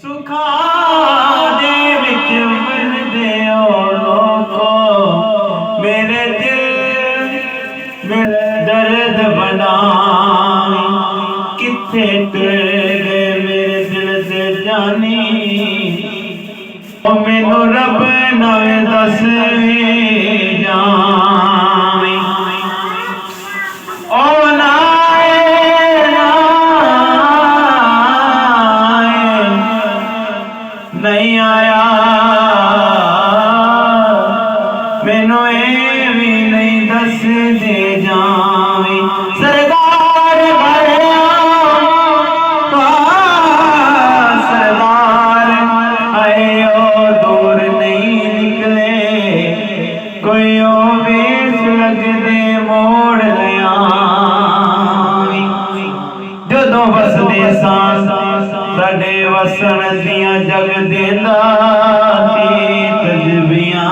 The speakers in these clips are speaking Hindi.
सुखा दे विच वरदे ओ लोको मेरे दिल में दर्द बनाई किथे तुर गए मेरे दिल दे जानी ओ मैनू रब नवे दस जावी ओ ना नहीं आया मैनू ये भी नहीं दस दे जावी सरदार सरदार आए दूर नहीं निकले कोई वेस लगदे मोड़ लिया जदों वसदे साडे वसन दियां जग देंदा तजबियां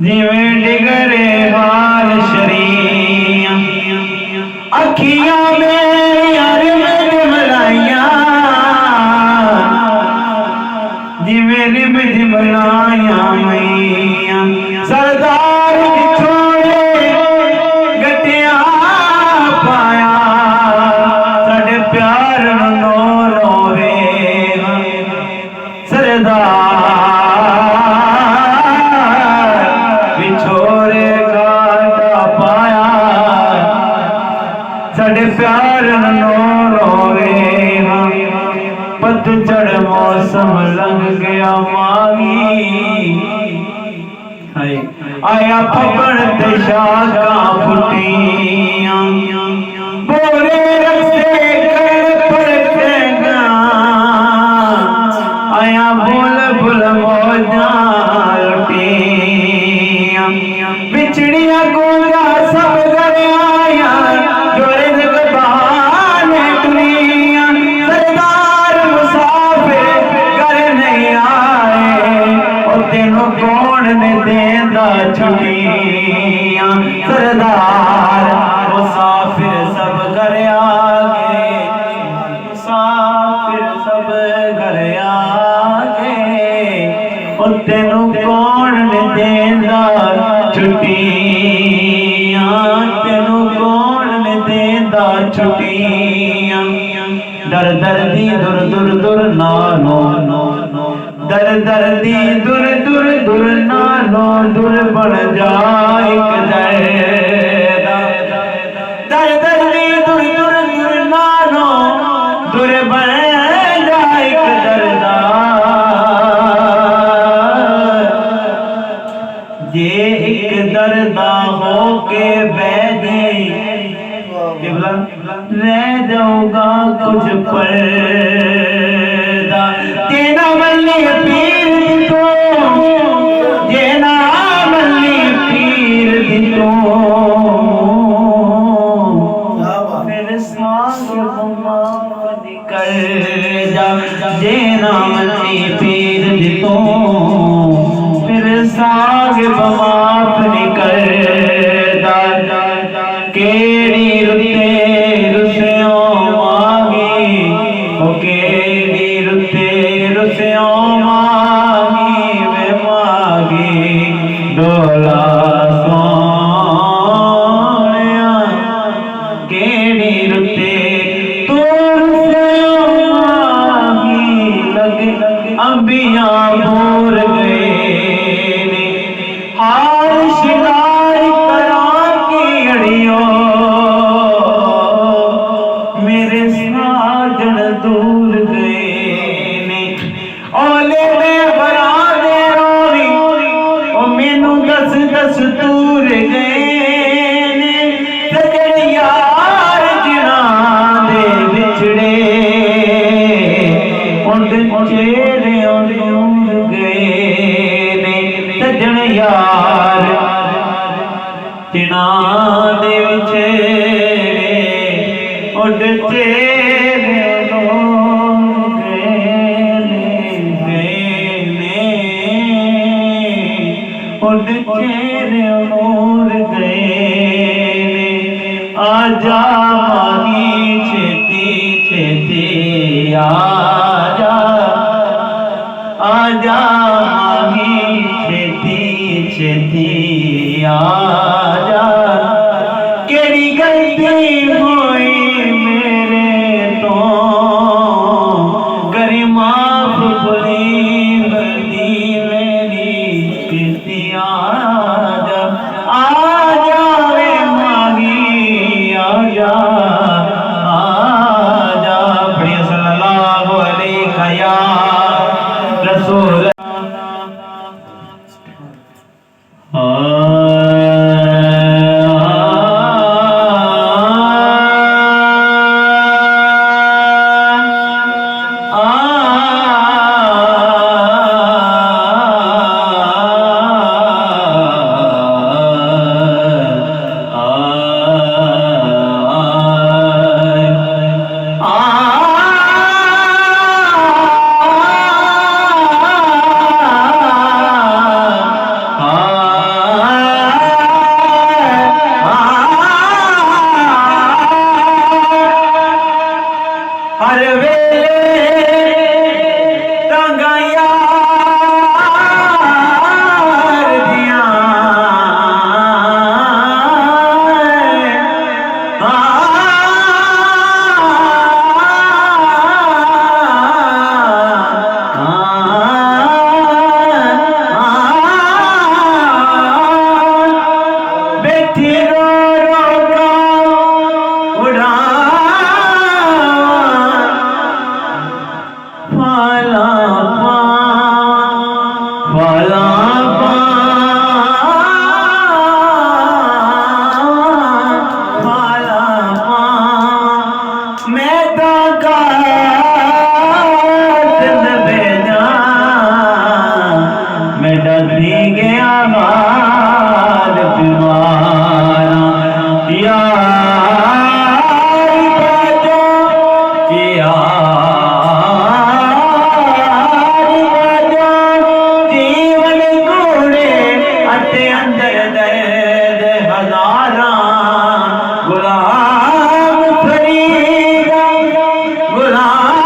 जिवें डिगरे हाल शरीयां अखियां मेरियां रिम झिमलाइयां जिवें रिम झिमलाइयां मैयां सरदार छोड़े गटिया पाया साडे प्यार नो रोवे सरदार विछोरे काटा पाया साडे प्यार नो रोवे पतझड़ मौसम लंघ गया मागी आया फबन ते शाखां फुटियां बोरे रस्ते कर पड़तेगा आया बुल बुल मौजा लुटियां बिछड़िया गूंजा सब गलियां जोरे जगबाने दुनिया सरदार मुसाफिर घर नहीं आए और तेनों कौन ने देंदा छुट्टियां सरदार मुसाफिर सब घर आ गए मुसाफिर सब घर आ गए और तेनों कौन ने देंदा छुट्टियां तेनों कौन ने देंदा छुट्टियां दर दर दी दुर दुर दुर नालो दर दर दी दुर दुर दुर नालो दुर बन जाए दर दर दी दुर दुर दुर नालो दुर बन जाए दरदा जे एक दरदा हो के बह जाए रह जाऊंगा कुछ पर्दा तेना मल्ली पीर तो जे ना मल्ली पीर तो फिर सांग निकल जा जे ना मल्ली पीर तो फिर सांग बमाप निकल केड़ी रुते रुसियों मांगी ओ केड़ी रुते रुसियों मांगी वे मांगी डोला सोनिया केड़ी रुते तू रुसियों मांगी लगे अंबियां भूर गए हार शिकार करा की अड़ियो मेरे साजन दूर गए ने ओले में बरा दे रोवी ओ मैनू दस दस दूर गए ने सजन यार जिना दे बिछड़े उंड चेहरे दूर गए ने सजन यार जिना दे बिछड़े उंड चेहरे उड़ चेहरे नूर गए आजा मानी छेती हर वेले तांगा यार दिया बेटी रो रो का उड़ा फाला फाला फाला मैं तो दिन भेजा मैं डरती गया हाल बीमारा जीवन कूड़े अटे अंदर दर्द हजारा गुलाम फरीद गुलाम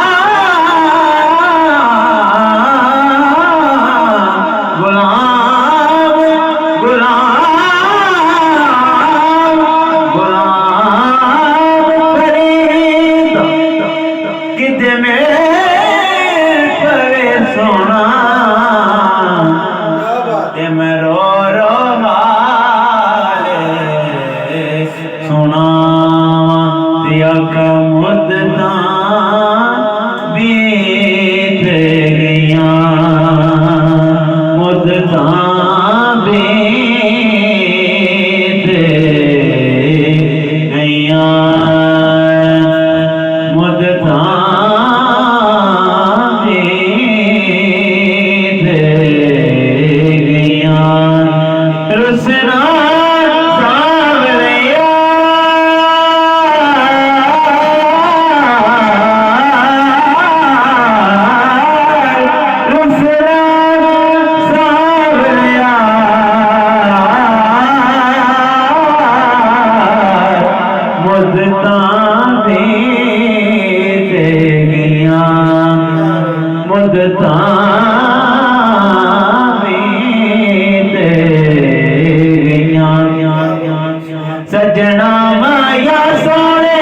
फरीद किते में पवे सोना ते मैं रो रो हाले सुना दिया का मुद्दा बीत गया मुद्दा बीत गया मुद्दा बीत गया रुसना सावरिया रुसना सावरिया मुद्दा बीत गया मुद्दा बीत गया सजना माया सोने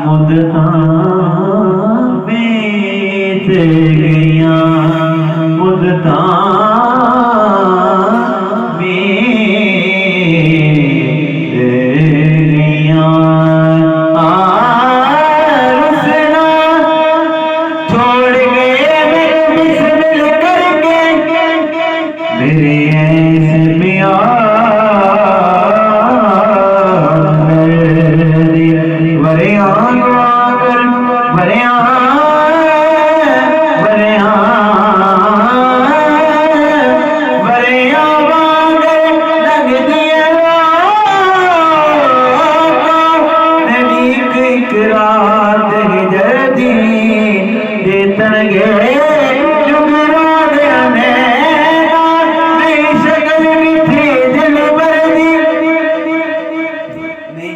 मुद्दा बीत गया मुद्दा बीत गया रुसना छोड़ गए मेरे बिस्मिल करके मेरे ऐसे प्यार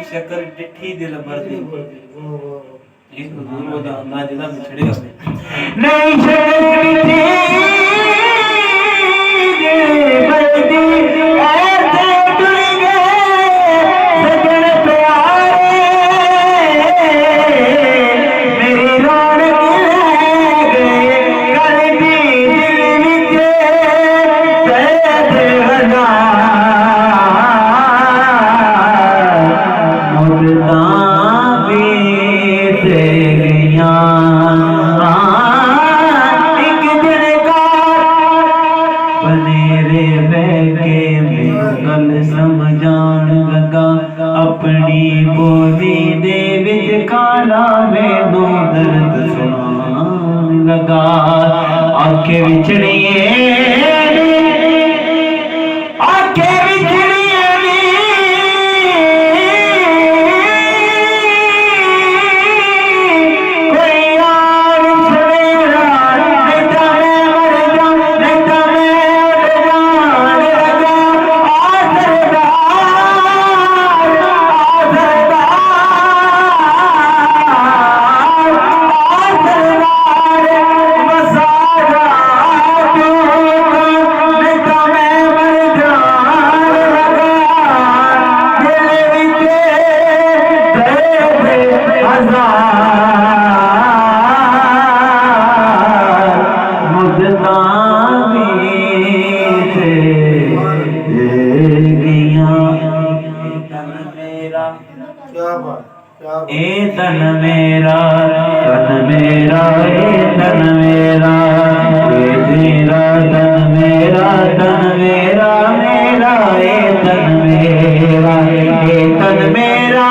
शक्कर डिठी दिल भरदी इस गुरु दा अंदाज दा बिछड़ेगा नहीं शक्कर डिठी दिल भरदी ऐसे टूट गए सजन प्यारे मेरी रौनक ले गए कलबी दिल विच सैद मुद्दा बीत गया एक दिन का बनेरे बहके गल समझान लगा अपनी बोली दे विच काला मैनू दर्द सुना लगा आखे विछड़िए आखे विछड़िए कोई यार सवेरा नहीं तो मैं मर जाऊं नहीं तो मैं उड़ जाने लगा ए तन मेरा ए तन मेरा ए तेरा तन मेरा मेरा ए तन मेरा ए तन मेरा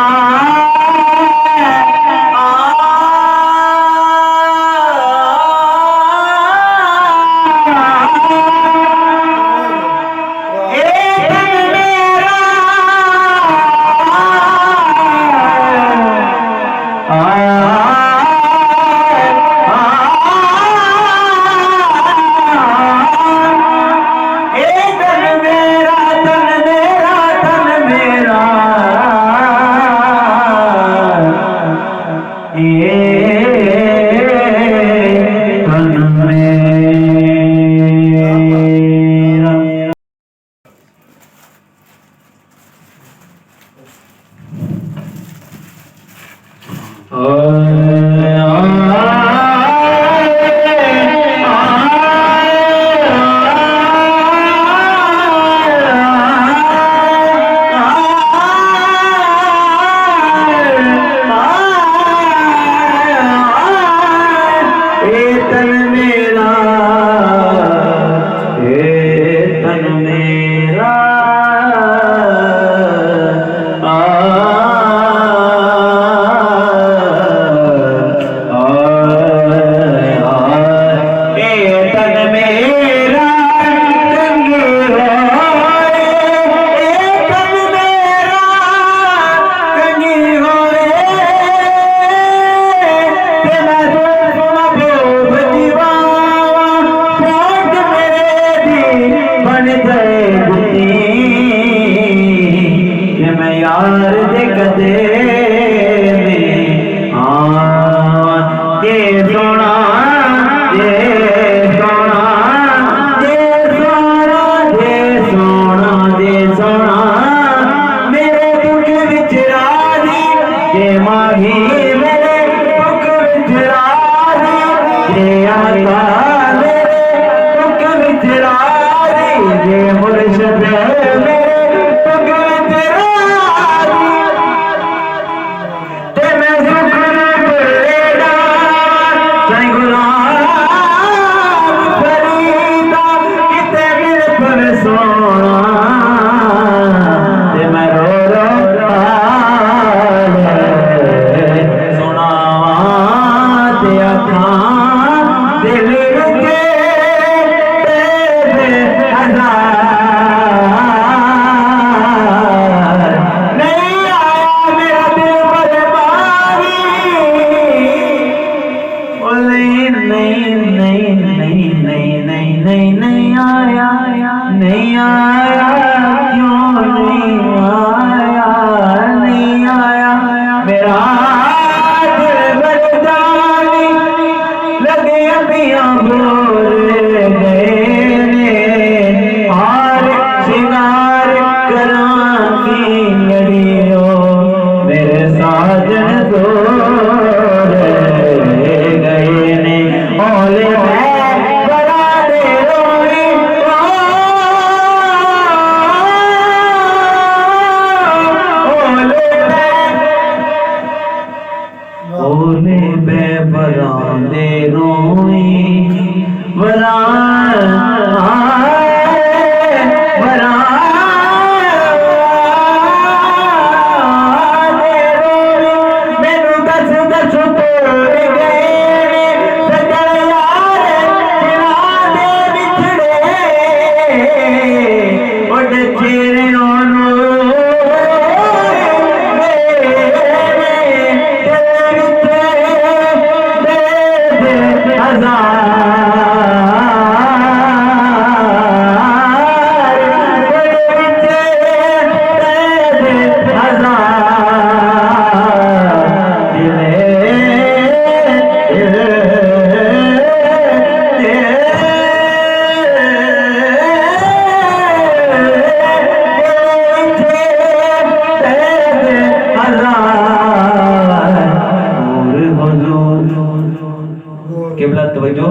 किबला तवज्जो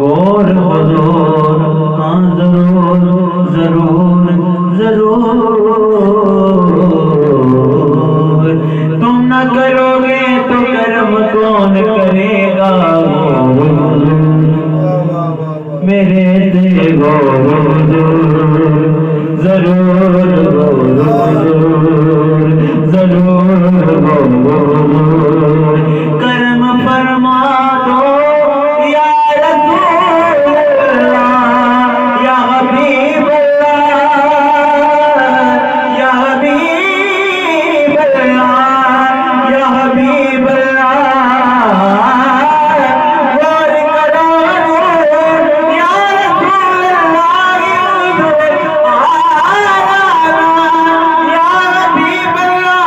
गौर हुजूर हाँ जरूर जरूर जरूर तुम ना करोगे तो कर्म कौन करेगा मेरे दिल गौर हुजूर जरूर जरूर कर्म फरमा दो या रसूल अल्लाह या हबीब अल्लाह या हबीब अल्लाह या हबीब अल्लाह गौर करो या रसूल अल्लाह या हबीब अल्लाह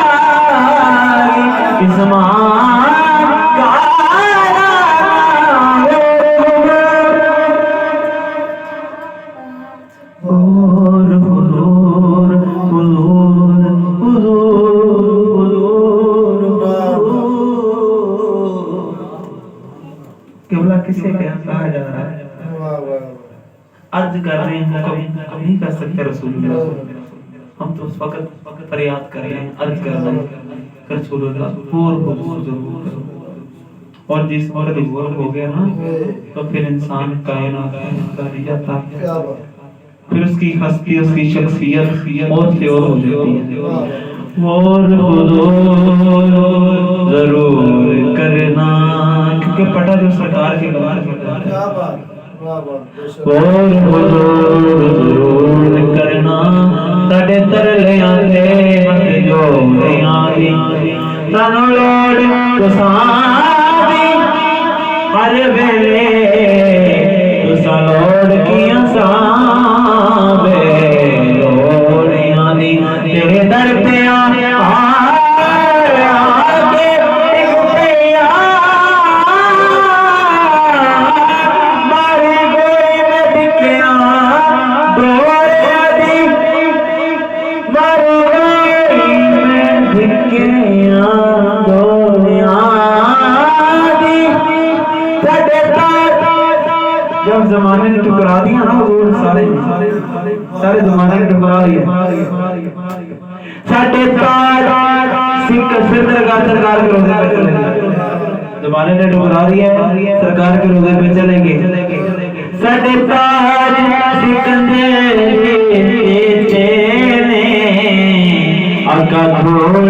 इस किसे कहा जा रहा है अर्ज कर रहे हैं कभी नहीं कर सकते रसूलुल्लाह हम तो उस वक्त फरियाद कर रहे हैं अर्ज कर रहे हैं कर रसूलुल्लाह और जरूर करो और जिस वक्त वो हो गया ना तो फिर इंसान कायनात का रह जाता है फिर उसकी हस्ती उसकी शख्सियत और से और हो जाती है और जरूर करना क्योंकि पटा जो सरकार के बाहर और जरूर करना साडे तरले आते मत जो आई सानू लोड़ तुसादी हर वेले तुसा लोड़ किया साबे लोड़ियां दी तेरे दर पे जब जमाने ने ठुकरा दिया ना वो सारे जमाने ने ठुकरा दिया साडे ताज सिख सरकार के रोज़े पे चले गए जमाने ने ठुकरा दिया सरकार के रोज़े पे चले गए साडे ताज सिकंदर के चेने आका धोल